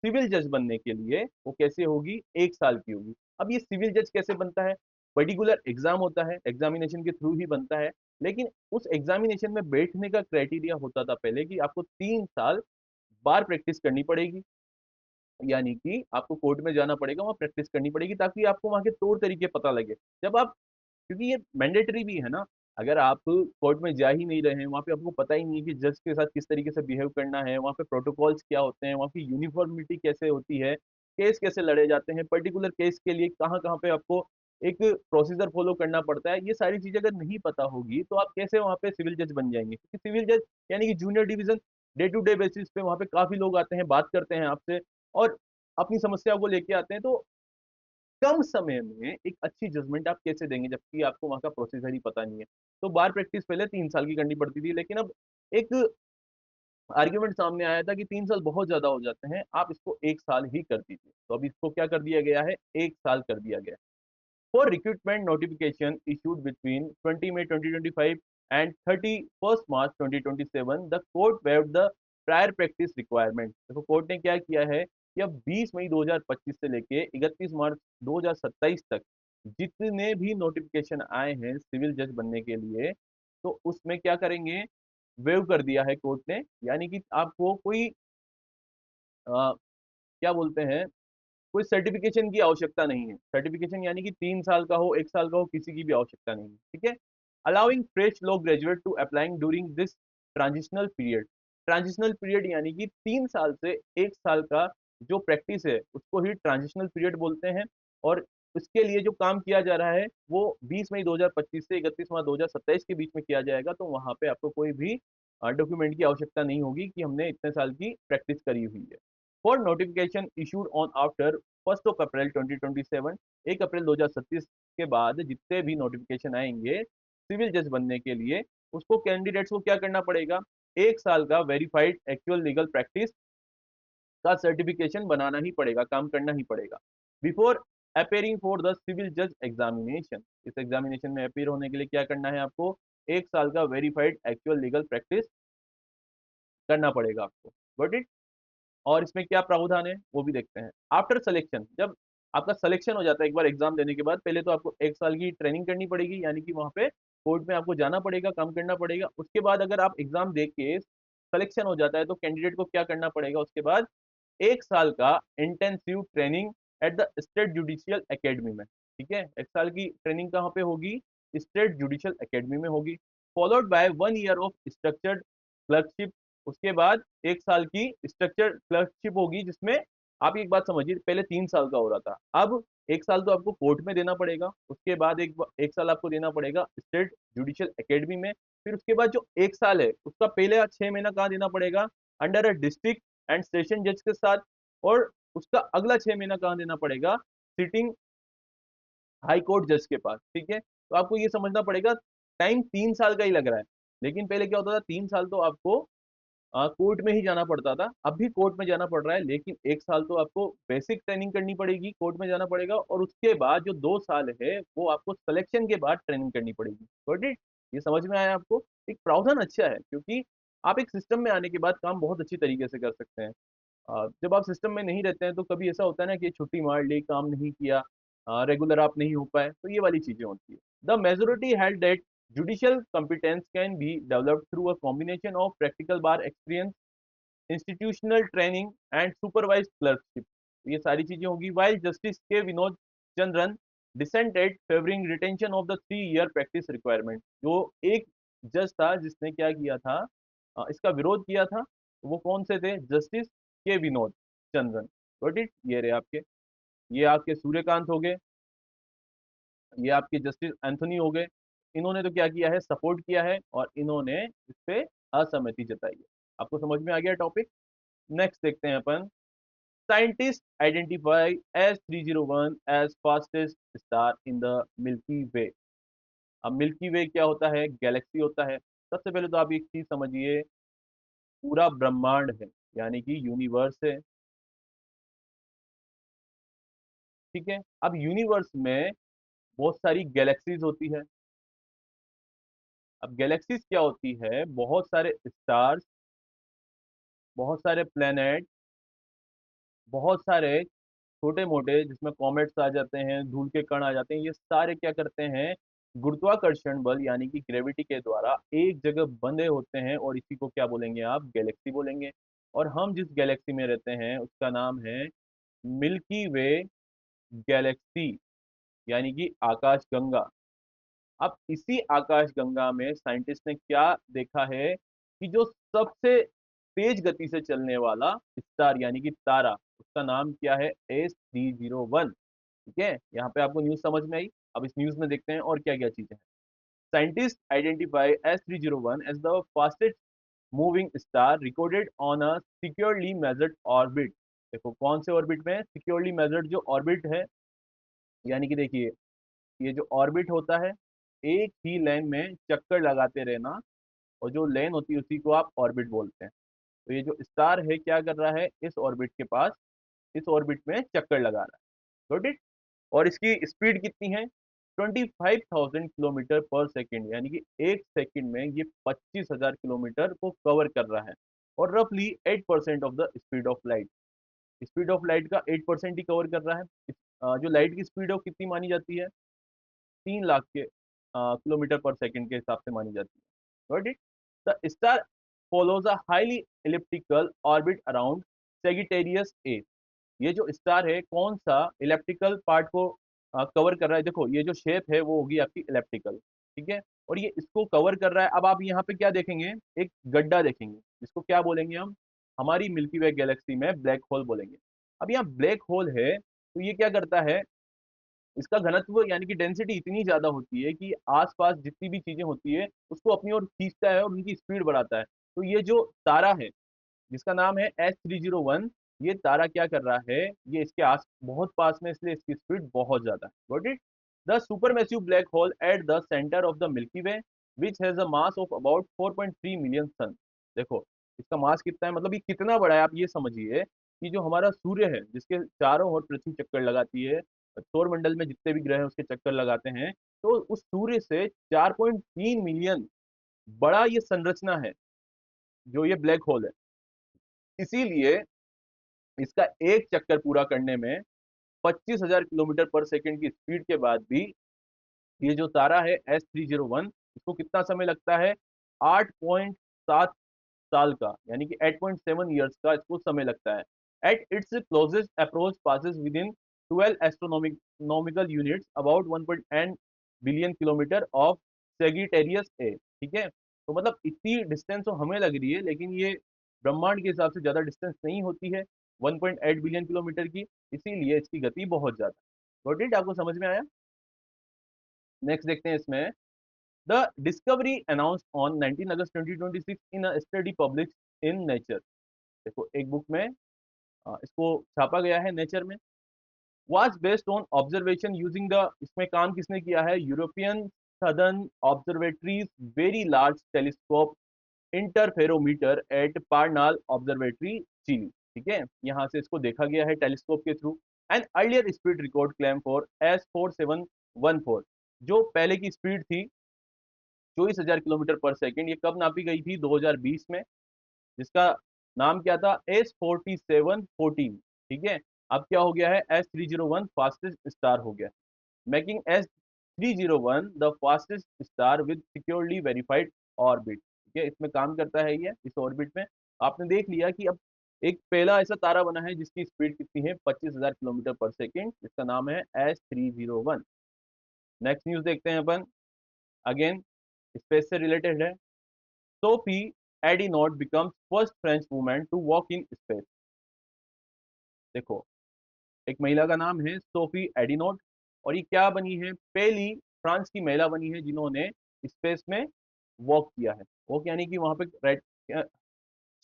Speaker 1: सिविल जज बनने के लिए वो कैसे होगी, 1 साल की होगी। अब ये सिविल जज कैसे बनता है, पर्टिकुलर एग्जाम होता है, एग्जामिनेशन के थ्रू ही बनता है। लेकिन उस एग्जामिनेशन में बैठने का क्राइटेरिया होता था पहले कि आपको 3 साल बार प्रैक्टिस करनी पड़ेगी। यानी कि आपको कोर्ट में जाना पड़ेगा, वहां प्रैक्टिस करनी पड़ेगी ताकि आपको वहां के तौर तरीके पता लगे। जब आप, क्योंकि ये मैंडेटरी भी है ना, अगर आप कोर्ट में जा ही नहीं रहे हैं, वहां पे आपको पता ही नहीं है कि जज के साथ किस तरीके से बिहेव करना है, वहां पे प्रोटोकॉल्स क्या होते हैं, वहां की यूनिफॉर्मिटी कैसे होती है, केस कैसे लड़े जाते हैं, पर्टिकुलर केस के लिए कहाँ कहाँ पे आपको एक प्रोसीजर फॉलो करना पड़ता है, ये सारी चीजें अगर नहीं पता होगी तो आप कैसे वहां पे सिविल जज बन जाएंगे। क्योंकि सिविल जज यानी कि junior division day to day basis पे वहां पे काफी लोग आते हैं, बात करते हैं आपसे और अपनी समस्या को लेके आते हैं। तो कम समय में एक अच्छी जजमेंट आप कैसे देंगे जबकि आपको वहां का प्रोसीजर ही पता नहीं है। तो बार प्रैक्टिस पहले 3 साल की करनी पड़ती थी, लेकिन अब एक आर्ग्यूमेंट सामने आया था कि 3 साल बहुत ज्यादा हो जाते हैं, आप इसको 1 साल ही कर दीजिए। तो अभी इसको क्या कर दिया गया है, 1 साल कर दिया गया है। For recruitment notification issued between 20 May 2025 and 31st March 2027, the court waived the prior practice requirement. देखो कोर्ट ने क्या किया है कि अब 20 मई 2025 से लेके 31 मार्च 2027 तक जितने भी नोटिफिकेशन आए हैं सिविल जज बनने के लिए, तो उसमें क्या करेंगे, वेव कर दिया है कोर्ट ने। यानी कि आपको कोई क्या बोलते हैं, कोई सर्टिफिकेशन की आवश्यकता नहीं है। सर्टिफिकेशन यानी कि 3 साल का हो, 1 साल का हो, किसी की भी आवश्यकता नहीं है, ठीक है। Allowing fresh law graduate to applying during this transitional period. Transitional period यानी कि 3 साल से 1 साल का जो प्रैक्टिस है उसको ही ट्रांजिशनल पीरियड बोलते हैं। और उसके लिए जो काम किया जा रहा है वो 20 मई 2025 से 31 मार्च 2027 के बीच में किया जाएगा। तो वहां पे आपको कोई भी डॉक्यूमेंट की आवश्यकता नहीं होगी कि हमने इतने साल की प्रैक्टिस करी हुई है। For notification issued on after 1 अप्रैल 2027, 1 अप्रैल 2027 के बाद जितने भी नोटिफिकेशन आएंगे सिविल जज बनने के लिए, उसको कैंडिडेट्स को क्या करना पड़ेगा, 1 साल का वेरीफाइड एक्चुअल लीगल प्रैक्टिस का सर्टिफिकेशन बनाना ही पड़ेगा, काम करना ही पड़ेगा before appearing for the civil जज एग्जामिनेशन। इस एग्जामिनेशन में अपेयर होने के लिए क्या करना है आपको, 1 साल का वेरीफाइड एक्चुअल लीगल प्रैक्टिस करना पड़ेगा आपको। Got it. और इसमें क्या प्रावधान है वो भी देखते हैं। आफ्टर सिलेक्शन, जब आपका सिलेक्शन हो जाता है एक बार एग्जाम देने के बाद, पहले तो आपको 1 साल की ट्रेनिंग करनी पड़ेगी, यानी कि वहां पे कोर्ट में आपको जाना पड़ेगा, काम करना पड़ेगा। उसके बाद अगर आप एग्जाम दे के सिलेक्शन हो जाता है तो कैंडिडेट को क्या करना पड़ेगा, उसके बाद 1 साल का intensive training at the state judicial academy में। ठीक है, 1 साल की ट्रेनिंग कहाँ पे होगी, स्टेट जुडिशियल एकेडमी में होगी। Followed by 1 year of structured clerkship. उसके बाद 1 साल की स्ट्रक्चर्ड क्लर्कशिप होगी जिसमें आप एक बात समझिए, पहले 3 साल का हो रहा था, अब 1 साल तो आपको कोर्ट में देना पड़ेगा, उसके बाद एक साल आपको देना पड़ेगा स्टेट जुडिशियल एकेडमी में। फिर उसके बाद जो 1 साल है उसका पहले 6 महीना कहाँ देना पड़ेगा, under a district and session जज के साथ। और उसका अगला 6 महीना कहाँ देना पड़ेगा, सिटिंग हाई कोर्ट जज के पास। ठीक है, तो आपको ये समझना पड़ेगा, टाइम 3 साल का ही लग रहा है, लेकिन पहले क्या होता था, 3 साल तो आपको कोर्ट में ही जाना पड़ता था, अब भी कोर्ट में जाना पड़ रहा है, लेकिन 1 साल तो आपको बेसिक ट्रेनिंग करनी पड़ेगी, कोर्ट में जाना पड़ेगा, और उसके बाद जो 2 साल है वो आपको सिलेक्शन के बाद ट्रेनिंग करनी पड़ेगी। Got it. ये समझ में आया आपको। एक प्रावधान अच्छा है क्योंकि आप एक सिस्टम में आने के बाद काम बहुत अच्छी तरीके से कर सकते हैं। जब आप सिस्टम में नहीं रहते हैं तो कभी ऐसा होता है ना कि छुट्टी मार ली, काम नहीं किया, रेगुलर आप नहीं हो पाए, तो ये वाली चीजें होती है। The majority held that judicial competence can be developed through a combination of practical bar experience, institutional training and supervised clerkship। तो ये सारी चीजें होगी। वाइल जस्टिस के Vinod Chandran dissented favouring retention of the 3 year practice requirement. जो एक जज था जिसने क्या किया था, इसका विरोध किया था, वो कौन से थे? जस्टिस के विनोद चंद्रन। Got it? ये रहे आपके, ये आपके सूर्यकांत हो गए, ये आपके जस्टिस एंथोनी हो गए। इन्होंने तो क्या किया है, सपोर्ट किया है और इन्होंने इस पे असहमति जताई है। आपको समझ में आ गया टॉपिक? नेक्स्ट देखते हैं अपन। Scientist identify S301 as fastest star in the Milky Way. अब मिल्की वे क्या होता है? गैलेक्सी होता है। सबसे पहले तो आप एक चीज समझिए, पूरा ब्रह्मांड है, यानी कि यूनिवर्स है, ठीक है। अब यूनिवर्स में बहुत सारी गैलेक्सीज होती है। अब गैलेक्सीज क्या होती है? बहुत सारे स्टार्स, बहुत सारे प्लेनेट, बहुत सारे छोटे मोटे जिसमें कॉमेट्स आ जाते हैं, धूल के कण आ जाते हैं, ये सारे क्या करते हैं? गुरुत्वाकर्षण बल यानी कि ग्रेविटी के द्वारा एक जगह बंधे होते हैं, और इसी को क्या बोलेंगे आप? गैलेक्सी बोलेंगे। और हम जिस गैलेक्सी में रहते हैं उसका नाम है मिल्की वे गैलेक्सी, यानी कि आकाश गंगा। अब इसी आकाश गंगा में साइंटिस्ट ने क्या देखा है कि जो सबसे तेज गति से चलने वाला स्टार यानी कि तारा, उसका नाम क्या है? S301। ठीक है, यहाँ पे आपको न्यूज समझ में आई। अब इस न्यूज में देखते हैं और क्या क्या चीजें हैं। Scientist identify S301 as the fastest moving star recorded on a securely measured orbit. देखो कौन से ऑर्बिट में? सिक्योरली मेजर्ड जो ऑर्बिट है, यानी कि देखिए, ये जो ऑर्बिट होता है, एक ही लाइन में चक्कर लगाते रहना, और जो लेन होती है उसी को आप ऑर्बिट बोलते हैं। तो ये जो स्टार है क्या कर रहा है? इस ऑर्बिट के पास, इस ऑर्बिट में चक्कर लगा रहा है। Got it? और इसकी स्पीड कितनी है? 25,000 किलोमीटर पर सेकेंड, यानी कि एक सेकंड में ये 25,000 किलोमीटर को कवर कर रहा है। और रफली 8% of the speed of light, speed of light का 8% ही कवर कर रहा है। जो लाइट की स्पीड है वो कितनी मानी जाती है? 3 लाख के किलोमीटर पर सेकंड के हिसाब से मानी जाती है। Got it? The star follows a highly elliptical orbit around Sagittarius A. ये जो स्टार है कौन सा इलेप्टिकल पार्ट को कवर कर रहा है? देखो ये जो शेप है वो होगी आपकी इलेप्टिकल, ठीक है। और ये इसको कवर कर रहा है। अब आप यहाँ पे क्या देखेंगे? एक गड्ढा देखेंगे, इसको क्या बोलेंगे हम? हमारी मिल्की वे गैलेक्सी में ब्लैक होल बोलेंगे। अब यहाँ ब्लैक होल है तो ये क्या करता है? इसका घनत्व यानी कि डेंसिटी इतनी ज्यादा होती है कि आसपास जितनी भी चीजें होती है उसको अपनी ओर खींचता है और उनकी स्पीड बढ़ाता है। तो ये जो तारा है जिसका नाम है S301, ये तारा क्या कर रहा है? ये इसके आस बहुत पास में, इसलिए इसकी स्पीड बहुत ज्यादा है। Got it? The supermassive black hole at the centre of the Milky Way which has a mass of about 4.3 million sun. देखो इसका मास कितना है, मतलब ये कितना बड़ा है, आप ये समझिए कि जो हमारा सूर्य है जिसके चारों ओर पृथ्वी चक्कर लगाती है, सौर मंडल में जितने भी ग्रह हैं उसके चक्कर लगाते हैं, तो उस सूर्य से 4.3 मिलियन बड़ा ये संरचना है जो ये ब्लैक होल है। इसीलिए इसका एक चक्कर पूरा करने में 25,000 किलोमीटर पर सेकेंड की स्पीड के बाद भी ये जो तारा है S301, इसको कितना समय लगता है? 8.7 साल का, यानी कि 8.7 ईयर्स का इसको समय लगता है। At its closest approach passes within 12 astronomical units about 1.8 billion kilometre of Sagittarius A. ठीक है, तो मतलब इतनी डिस्टेंस तो हमें लग रही है, लेकिन ये ब्रह्मांड के हिसाब से ज्यादा डिस्टेंस नहीं होती है 1.8 बिलियन किलोमीटर की, इसीलिए इसकी गति बहुत ज्यादा। Got it? आपको समझ में आया? नेक्स्ट देखते हैं इसमें। The discovery announced on 19 August 2026 in a study publish in nature. देखो एक बुक में इसको छापा गया है नेचर में। Was based on observation using the, इसमें काम किसने किया है? European Southern Observatory's very large telescope interferometer at Paranal observatory Chile. ठीक है, यहाँ से इसको देखा गया है टेलीस्कोप के through. And earlier speed record claim for S4714, जो पहले की स्पीड थी 24,000 किलोमीटर पर सेकेंड, ये कब नापी गई थी? 2020 में, जिसका नाम क्या था? S4714। ठीक है, अब क्या हो गया है? S301 फास्टेस्ट स्टार हो गया, making S301 the fastest star with securely verified orbit. ठीक है, इसमें काम करता है ये, इस ऑर्बिट में। आपने देख लिया कि अब एक पहला ऐसा तारा बना है जिसकी स्पीड कितनी है 25,000 किलोमीटर पर सेकेंड, जिसका नाम है S301। नेक्स्ट न्यूज देखते हैं अपन। अगेन स्पेस से रिलेटेड है। Sophie Adenot becomes first French women to walk in space. देखो, एक महिला का नाम है सोफी एडिनोट, और ये क्या बनी है, पहली फ्रांस की महिला बनी है जिन्होंने स्पेस में वॉक किया है। वॉक यानी कि वहां पे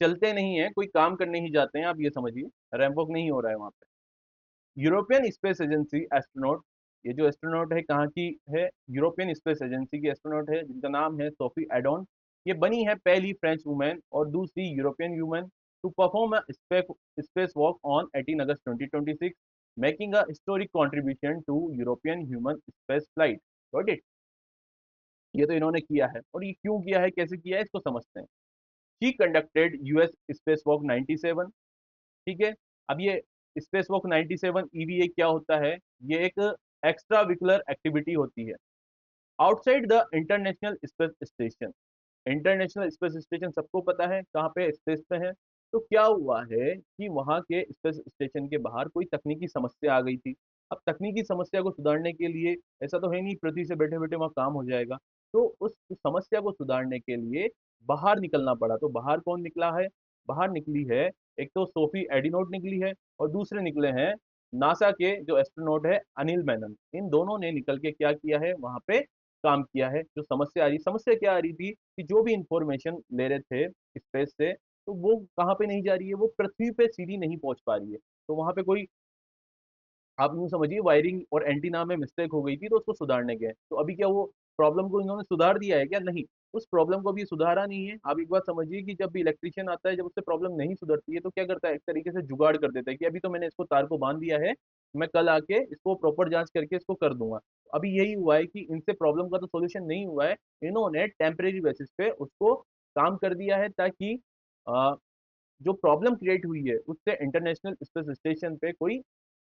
Speaker 1: चलते नहीं है, कोई काम करने ही जाते हैं, आप ये समझिए, रैंप वॉक नहीं हो रहा है वहां पे। यूरोपियन स्पेस एजेंसी एस्ट्रोनॉट, ये जो एस्ट्रोनॉट है कहाँ की है, यूरोपियन स्पेस एजेंसी की एस्ट्रोनॉट है जिनका नाम है सोफी एडोन। ये बनी है पहली फ्रेंच वुमेन और दूसरी European women to perform space walk on 18 August 2026, making a historic contribution to European human space flight. Got it. ये तो इन्होंने किया है, और ये क्यों किया है, कैसे किया है, इसको समझते हैं। She conducted US space walk 97। ठीक है। अब ये स्पेस वॉक 97 ईवीए क्या होता है, ये एक एक्स्ट्रा विकुलर एक्टिविटी होती है outside the international Space station. International Space station सबको पता है कहाँ पे स्पेस पे है। तो क्या हुआ है कि वहां के स्पेस स्टेशन के बाहर कोई तकनीकी समस्या आ गई थी। अब तकनीकी समस्या को सुधारने के लिए, ऐसा तो है नहीं पृथ्वी से बैठे बैठे वहां काम हो जाएगा, तो उस समस्या को सुधारने के लिए बाहर निकलना पड़ा। तो बाहर कौन निकला है, बाहर निकली है एक तो सोफी एडिनोट निकली है, और दूसरे निकले हैं नासा के जो एस्ट्रोनॉट है अनिल मेनन। इन दोनों ने निकल के क्या किया है, वहां पे काम किया है। जो समस्या आ रही, समस्या क्या आ रही थी कि जो भी इंफॉर्मेशन ले रहे थे स्पेस से, तो वो कहाँ पे नहीं जा रही है, वो पृथ्वी पे सीधी नहीं पहुंच पा रही है। तो वहां पे कोई, आप यूं समझिए, वायरिंग और एंटीना में मिस्टेक हो गई थी, तो उसको सुधारने गए। तो अभी क्या वो प्रॉब्लम को इन्होंने सुधार दिया है क्या, नहीं, उस प्रॉब्लम को अभी सुधारा नहीं है। आप एक बात समझिए कि जब भी इलेक्ट्रिशियन आता है, जब उससे प्रॉब्लम नहीं सुधरती है तो क्या करता है, एक तरीके से जुगाड़ कर देता है कि अभी तो मैंने इसको तार को बांध दिया है, मैं कल आके इसको प्रॉपर जांच करके इसको कर दूंगा। अभी यही हुआ है कि इनसे प्रॉब्लम का तो सोल्यूशन नहीं हुआ है, इन्होंने टेम्परेरी बेसिस पे उसको काम कर दिया है, ताकि जो प्रॉब्लम क्रिएट हुई है उससे इंटरनेशनल स्पेस स्टेशन पे कोई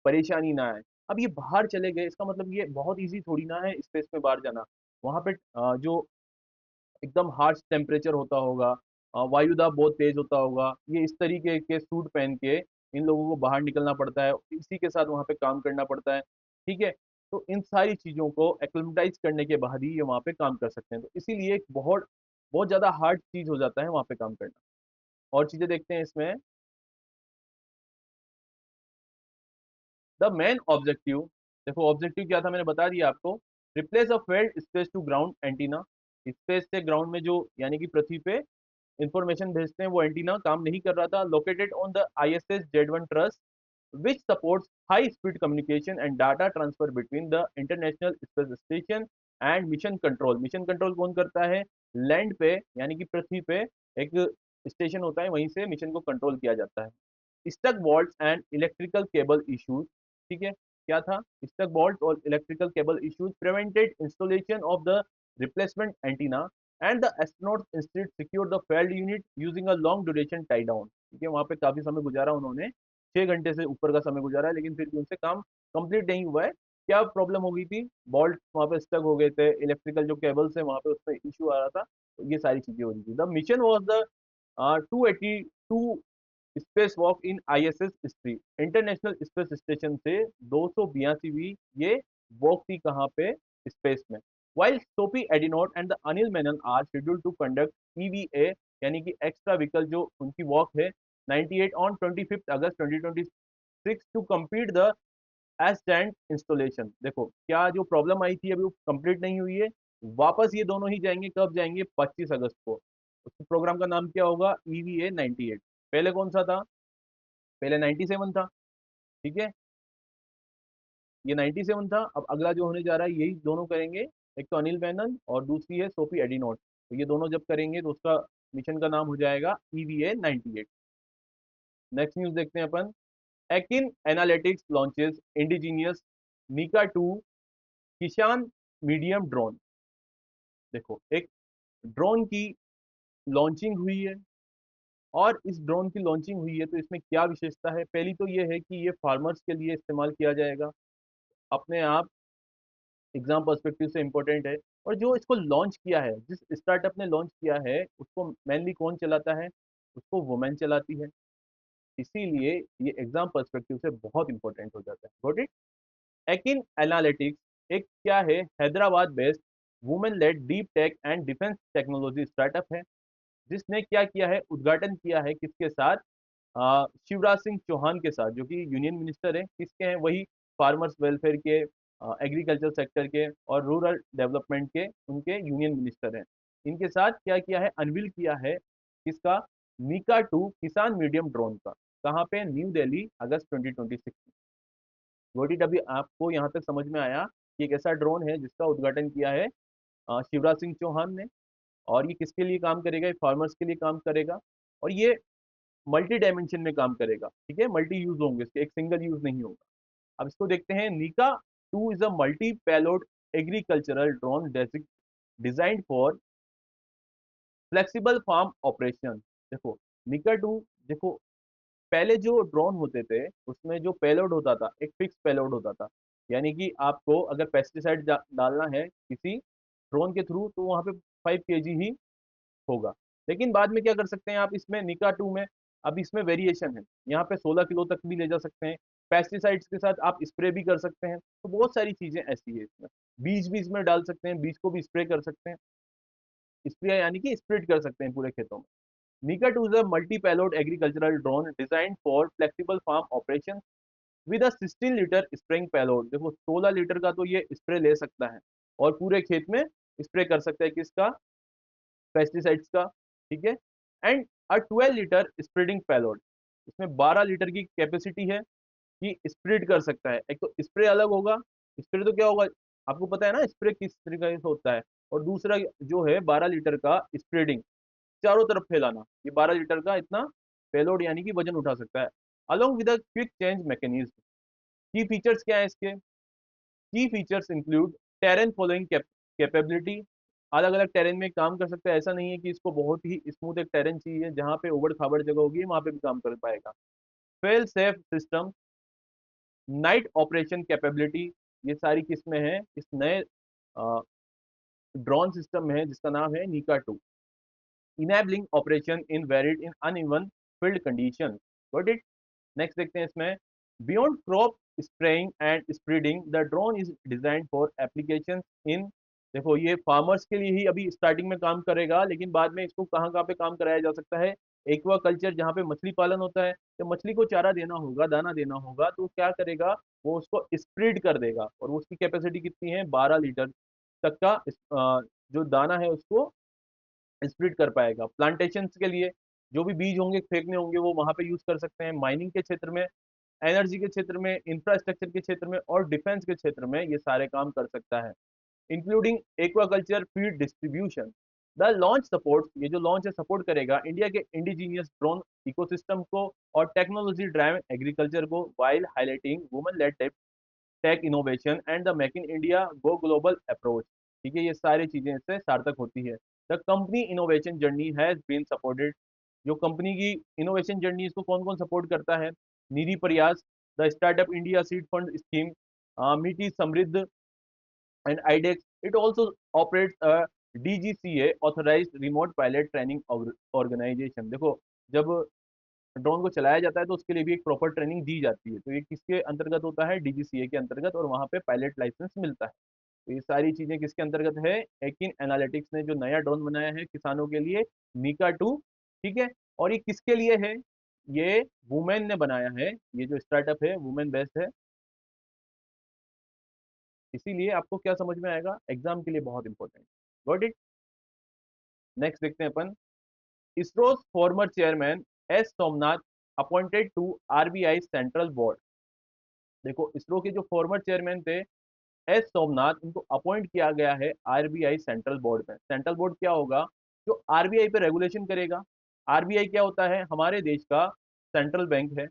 Speaker 1: परेशानी ना आए। अब ये बाहर चले गए, इसका मतलब ये बहुत इजी थोड़ी ना है स्पेस में बाहर जाना। वहां पे जो एकदम हार्श टेम्परेचर होता होगा, वायु दाब बहुत तेज होता होगा, ये इस तरीके के सूट पहन के इन लोगों को बाहर निकलना पड़ता है, इसी के साथ वहां पे काम करना पड़ता है। ठीक है। तो इन सारी चीजों को एक्लिमेटाइज करने के बाद ही ये वहां पे काम कर सकते हैं, तो इसीलिए एक बहुत बहुत ज्यादा हार्ड चीज हो जाता है वहां पे काम करना। और चीजें देखते हैं इसमें। द मेन ऑब्जेक्टिव, देखो ऑब्जेक्टिव क्या था मैंने बता दिया आपको। Replace a failed space to ground antenna. Space से ग्राउंड में जो, यानी कि पृथ्वी पे इंफॉर्मेशन भेजते हैं, वो एंटीना काम नहीं कर रहा था। Located on the ISS Z1 trust which supports high speed communication and data transfer between the international space station and mission control। Mission control कौन करता है, लैंड पे यानी कि पृथ्वी पे एक स्टेशन होता है, वहीं से मिशन को कंट्रोल किया जाता है। Stuck bolt and electrical cable issues. ठीक है, क्या था, स्टक वॉल्ट और electrical cable issues prevented installation of the replacement antenna and the astronauts instead secure the failed unit using a long duration tie down. ठीक है, वहां पे काफी समय गुजारा उन्होंने, 6 घंटे से ऊपर का समय गुजारा है, लेकिन फिर भी उनसे काम कंप्लीट नहीं हुआ है। क्या प्रॉब्लम हो गई थी, बोल्ट वहां पे स्टक हो गए थे, इलेक्ट्रिकल जो केबल्स है वहां पे उसमें इशू आ रहा था, तो ये सारी चीजें हो रही थी। The mission was the 282 space walk in ISS history. International Space Station से 282वीं ये वॉक थी कहाँ पे, स्पेस में। While Sophie Adenot and the Anil Menon are scheduled to conduct EVA, यानी कि एक्स्ट्रा व्हीकल जो उनकी वॉक है 98 on 25 August 2026 to complete the एस्टेंट इंस्टॉलेशन। देखो क्या जो प्रॉब्लम आई थी अभी वो कंप्लीट नहीं हुई है। वापस ये दोनों ही जाएंगे, कब जाएंगे, 25 अगस्त को। उस प्रोग्राम का नाम क्या होगा, EVA 98। पहले कौन सा था, पहले 97 था। ठीक है, ये 97 था। अब अगला जो होने जा रहा है यही दोनों करेंगे, एक तो अनिल मेनन और दूसरी है सोफी एडिनोट। तो ये दोनों जब करेंगे तो उसका मिशन का नाम हो जाएगा EVA 98। नेक्स्ट न्यूज देखते हैं अपन। Akin Analytics launches indigenous Nika 2 किसान मीडियम ड्रोन। देखो एक ड्रोन की लॉन्चिंग हुई है, और इस ड्रोन की लॉन्चिंग हुई है तो इसमें क्या विशेषता है, पहली तो ये है कि ये फार्मर्स के लिए इस्तेमाल किया जाएगा, अपने आप एग्जाम पर्सपेक्टिव से इम्पोर्टेंट है। और जो इसको लॉन्च किया है, जिस स्टार्टअप ने लॉन्च किया है, उसको मेनली कौन चलाता है, उसको वुमेन चलाती है। इसीलिए ये एग्जाम पर्सपेक्टिव से बहुत इंपॉर्टेंट हो जाता है। Got it. एकिन एनालिटिक्स एक क्या है, Hyderabad based women lead deep tech and defence technology startup है, जिसने क्या किया है, उद्घाटन किया है किसके साथ, शिवराज सिंह चौहान के साथ, जो कि यूनियन मिनिस्टर है, किसके हैं, वही फार्मर्स वेलफेयर के, एग्रीकल्चर सेक्टर के और रूरल डेवलपमेंट के उनके यूनियन मिनिस्टर हैं। इनके साथ क्या किया है, अनवील किया है किसका, मीका 2 किसान मीडियम ड्रोन का। कहाँ पे, न्यू दिल्ली, अगस्त 2026 में। गोटी, अभी आपको यहाँ तक समझ में आया कि एक ऐसा ड्रोन है जिसका उद्घाटन किया है शिवराज सिंह चौहान ने, और ये किसके लिए काम करेगा, ये फार्मर्स के लिए काम करेगा, और ये मल्टी डायमेंशन में काम करेगा। ठीक है, मल्टी यूज होंगे इसके, एक सिंगल यूज नहीं होगा। अब इसको देखते हैं। Nika 2 is a multi payload agricultural drone designed for flexible farm operation. देखो, निका 2, देखो, पहले जो ड्रोन होते थे उसमें जो पेलोड होता था एक फिक्स पेलोड होता था, यानी कि आपको अगर पेस्टिसाइड डालना है किसी ड्रोन के थ्रू तो वहां पे 5 kg ही होगा। लेकिन बाद में क्या कर सकते हैं आप, इसमें निका 2 में अब इसमें वेरिएशन है, यहाँ पे 16 किलो तक भी ले जा सकते हैं। पेस्टिसाइड्स के साथ आप स्प्रे भी कर सकते हैं, तो बहुत सारी चीजें ऐसी है इसमें। बीज भी इसमें डाल सकते हैं, बीज को भी स्प्रे कर सकते हैं, स्प्रे यानी कि स्प्रिट कर सकते हैं पूरे खेतों में। nika 2 is a multi-payload agricultural drone designed for flexible farm operations with a 16 litre spraying payload. देखो, 16 लीटर का तो ये स्प्रे ले सकता है और पूरे खेत में स्प्रे कर सकता है किसका, पेस्टिसाइड्स का। ठीक है, and a 12 litre spreading payload, इसमें 12 लीटर की कैपेसिटी है कि स्प्रेड कर सकता है। एक तो स्प्रे अलग होगा, स्प्रे तो क्या होगा आपको पता है ना, स्प्रे किस तरीके से होता है, और दूसरा जो है 12 लीटर का स्प्रेडिंग, चारों तरफ फैलाना। ये 12 लीटर का इतना पेलोड यानी कि वजन उठा सकता है, along with quick change mechanism. की फीचर्स क्या है इसके, की features include terrain following capability, अलग अलग टेरेन में काम कर सकता है। ऐसा नहीं है कि इसको बहुत ही स्मूथ एक टेरेन चाहिए जहाँ पे उबड़ खाबड़ जगह होगी वहां पे भी काम कर पाएगा। Fail safe system, night operation capability, ये सारी किस्में हैं इस नए ड्रोन सिस्टम में है जिसका नाम है निका 2, enabling operation in varied in uneven field condition. Got it. Next देखते हैं इसमें, beyond crop spraying and spreading the drone is design for application in. देखो, ये फार्मर्स के लिए ही अभी स्टार्टिंग में काम करेगा, लेकिन बाद में इसको कहाँ कहाँ पे काम कराया जा सकता है, एक्वा कल्चर, जहाँ पे मछली पालन होता है, तो मछली को चारा देना होगा, दाना देना होगा, तो क्या करेगा, वो उसको स्प्रेड कर देगा, और उसकी कैपेसिटी कितनी है, 12 लीटर तक का जो दाना है उसको स्प्लिट कर पाएगा। प्लांटेशन के लिए जो भी बीज होंगे फेंकने होंगे वो वहां पे यूज कर सकते हैं। माइनिंग के क्षेत्र में, एनर्जी के क्षेत्र में, इंफ्रास्ट्रक्चर के क्षेत्र में और डिफेंस के क्षेत्र में ये सारे काम कर सकता है, including aquaculture, feed distribution. The launch support, ये जो लॉन्च है सपोर्ट करेगा इंडिया के इंडिजीनियस ड्रोन इकोसिस्टम को और टेक्नोलॉजी ड्राइव एग्रीकल्चर को, while highlighting women led tech innovation and the make in India go global approach. ठीक है, ये सारी चीजें इससे सार्थक होती है। The company innovation journey has been supported, जो कंपनी की इनोवेशन जर्नी इसको कौन कौन सपोर्ट करता है, Nidhi Prayas, the startup India seed fund scheme, MeitY Samridh and iDEX. It also operates DGCA authorised remote pilot training organisation. देखो, जब ड्रोन को चलाया जाता है तो उसके लिए भी एक प्रॉपर ट्रेनिंग दी जाती है, तो ये किसके अंतर्गत होता है, डीजीसीए के अंतर्गत, और वहाँ पे पायलट लाइसेंस मिलता है। तो ये सारी चीजें किसके अंतर्गत है, एकिन एनालिटिक्स ने जो नया ड्रोन बनाया है किसानों के लिए, मीका 2। ठीक है, और ये किसके लिए है, ये वुमेन ने बनाया है, ये जो स्टार्टअप है वुमेन बेस्ड है, इसीलिए आपको क्या समझ में आएगा, एग्जाम के लिए बहुत इंपॉर्टेंट। Got it. नेक्स्ट देखते हैं अपन, ISRO former chairman S Somnath appointed to RBI central board. देखो, इसरो के जो फॉर्मर चेयरमैन थे एस सोमनाथ, इनको अपॉइंट किया गया है आरबीआई सेंट्रल बोर्ड में। सेंट्रल बोर्ड क्या होगा, जो आरबीआई पे रेगुलेशन करेगा। आरबीआई क्या होता है, हमारे देश का सेंट्रल बैंक है,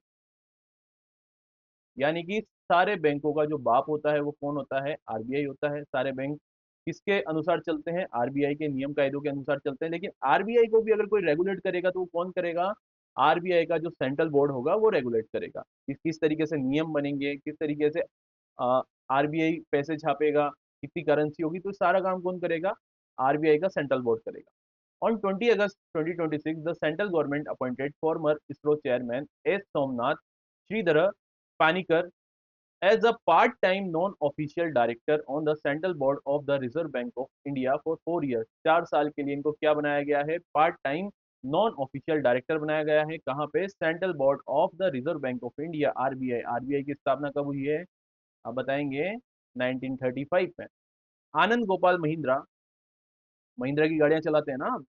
Speaker 1: यानी कि सारे बैंकों का जो बाप होता है वो कौन होता है, आरबीआई होता है। सारे बैंक किसके अनुसार चलते हैं, आरबीआई के नियम कायदों के अनुसार चलते हैं। लेकिन आरबीआई को भी अगर कोई रेगुलेट करेगा तो वो कौन करेगा, आरबीआई का जो सेंट्रल बोर्ड होगा वो रेगुलेट करेगा कि किस तरीके से नियम बनेंगे, किस तरीके से आरबीआई पैसे छापेगा, कितनी करेंसी होगी, तो सारा काम कौन करेगा, आरबीआई का सेंट्रल बोर्ड करेगा। On 20 August 2026, the central government appointed former ISRO chairman S. Somnath Sridhar Panikkar as a part-time non-official director on the central board of the Reserve Bank of India for 4 years. 4 साल के लिए इनको क्या बनाया गया है? Part time non official director बनाया गया है। कहाँ पे? Central board of the reserve bank of India, RBI. RBI की स्थापना कब हुई है? आप बताएंगे 1935 में। आनंद गोपाल महिंद्रा, महिंद्रा की गाड़ियां चलाते हैं ना आप,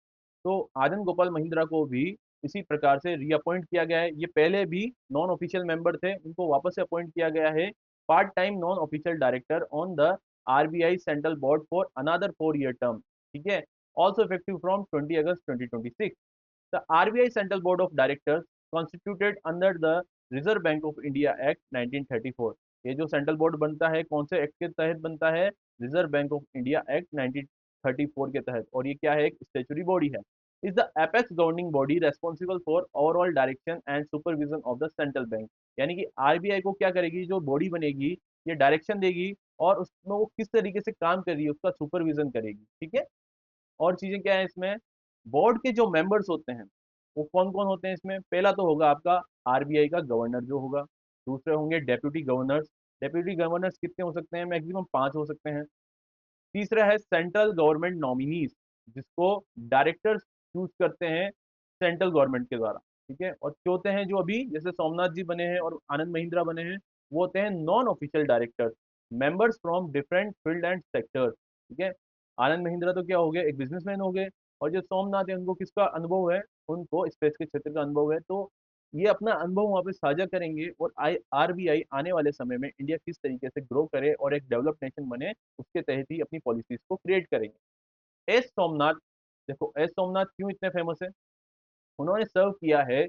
Speaker 1: तो आनंद गोपाल महिंद्रा को भी इसी प्रकार से रीअपॉइंट किया गया है। ये पहले भी नॉन ऑफिशियल मेंबर थे, उनको वापस से अपॉइंट किया गया है part time non official director on the RBI central board for another 4 year term. ठीक है, also effective from 20 August 2026। The RBI central board of directors constituted under the reserve bank of India act 1934। ये जो सेंट्रल बोर्ड बनता है कौन से एक्ट के तहत बनता है? Reserve bank of India act 1934 के तहत। और ये क्या है? एक स्टेचुरी बॉडी है। Is the apex governing body responsible for overall direction and supervision of the central bank. यानी कि आरबीआई को क्या करेगी? जो बॉडी बनेगी ये डायरेक्शन देगी और उसमें वो किस तरीके से काम कर रही है उसका सुपरविजन करेगी। ठीक है, और चीजें क्या है इसमें? बोर्ड के जो मेंबर्स होते हैं वो कौन कौन होते हैं इसमें? पहला तो होगा आपका आरबीआई का गवर्नर जो होगा, दूसरे होंगे डेप्यूटी गवर्नर्स। डेप्यूटी गवर्नर्स कितने हो सकते हैं? मैक्सिमम 5 हो सकते हैं। तीसरा है सेंट्रल गवर्नमेंट नॉमिनीज, जिसको डायरेक्टर्स चूज करते हैं सेंट्रल गवर्नमेंट के द्वारा। ठीक है, और चौथे हैं जो अभी जैसे सोमनाथ जी बने हैं और आनंद महिंद्रा बने हैं, वो होते हैं non official directors, members from different field and sectors. ठीक है, आनंद महिंद्रा तो क्या हो गए? एक बिजनेसमैन हो गए, और जो सोमनाथ है उनको किसका अनुभव है? उनको स्पेस के क्षेत्र का अनुभव है। तो ये अपना अनुभव वहाँ पे साझा करेंगे और आरबीआई आने वाले समय में इंडिया किस तरीके से ग्रो करे और एक डेवलप नेशन बने, उसके तहत ही अपनी पॉलिसीज को क्रिएट करेंगे। एस सोमनाथ, देखो एस सोमनाथ क्यों इतने फेमस है? उन्होंने सर्व किया है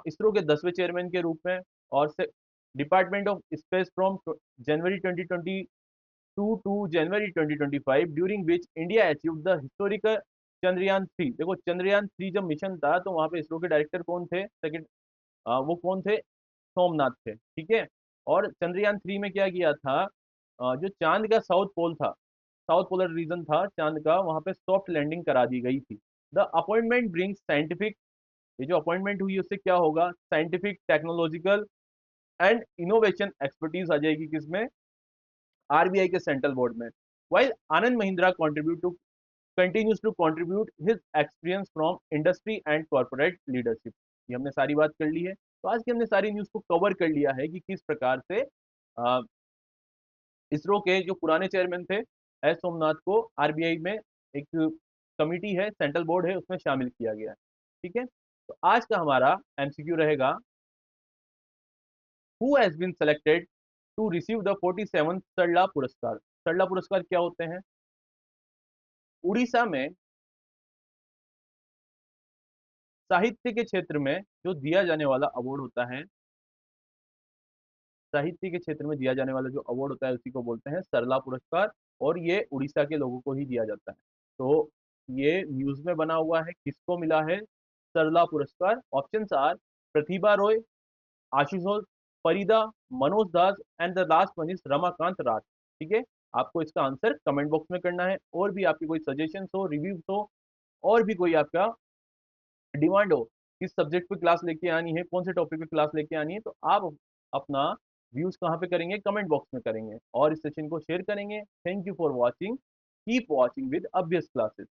Speaker 1: इसरो के 10वें चेयरमैन के रूप में और से department of space from January 2022 to January 2025, during which India achieve the historical Chandrayaan 3। देखो चंद्रयान 3 जब मिशन था तो वहां पे इसरो के डायरेक्टर कौन थे? सेकंड वो कौन थे? सोमनाथ थे। ठीक है, और चंद्रयान 3 में क्या किया था? जो चांद का साउथ पोल था, साउथ पोलर रीजन था चांद का, वहां पे सॉफ्ट लैंडिंग करा दी गई थी। द अपॉइंटमेंट ब्रिंग्स साइंटिफिक, ये जो अपॉइंटमेंट हुई उससे क्या होगा? Scientific, technological and innovation expertise आ जाएगी किसमें? आरबीआई के सेंट्रल बोर्ड में। While Anand Mahindra contribute to continues to contribute his experience from industry and corporate leadership। ये हमने सारी बात कर ली है। तो आज की हमने सारी न्यूज़ को कवर कर लिया है कि किस प्रकार से इसरो के जो पुराने चेयरमैन थे एस सोमनाथ को आरबीआई में एक कमिटी है, सेंट्रल बोर्ड है, उसमें शामिल किया गया है। ठीक है, तो आज का हमारा एमसीक्यू रहेगा, who has been selected to receive the 47th Sarala Puraskar. Sarala पुरस्कार क्या होते हैं? उड़ीसा में साहित्य के क्षेत्र में जो दिया जाने वाला अवार्ड होता है, साहित्य के क्षेत्र में दिया जाने वाला जो अवार्ड होता है उसी को बोलते हैं सरला पुरस्कार, और ये उड़ीसा के लोगों को ही दिया जाता है। तो ये न्यूज में बना हुआ है, किसको मिला है सरला पुरस्कार? Options are Pratibha Ray, Ashutosh Farida, Manoj Das and the last one is Ramakant Raj. ठीक है, आपको इसका आंसर कमेंट बॉक्स में करना है। और भी आपकी कोई सजेशन हो, रिव्यूज हो, और भी कोई आपका डिमांड हो किस सब्जेक्ट पे क्लास लेके आनी है, कौन से टॉपिक पे क्लास लेके आनी है, तो आप अपना व्यूज कहाँ पे करेंगे? कमेंट बॉक्स में करेंगे और इस सेशन को शेयर करेंगे। Thank you for watching, keep watching with Abhyas classes.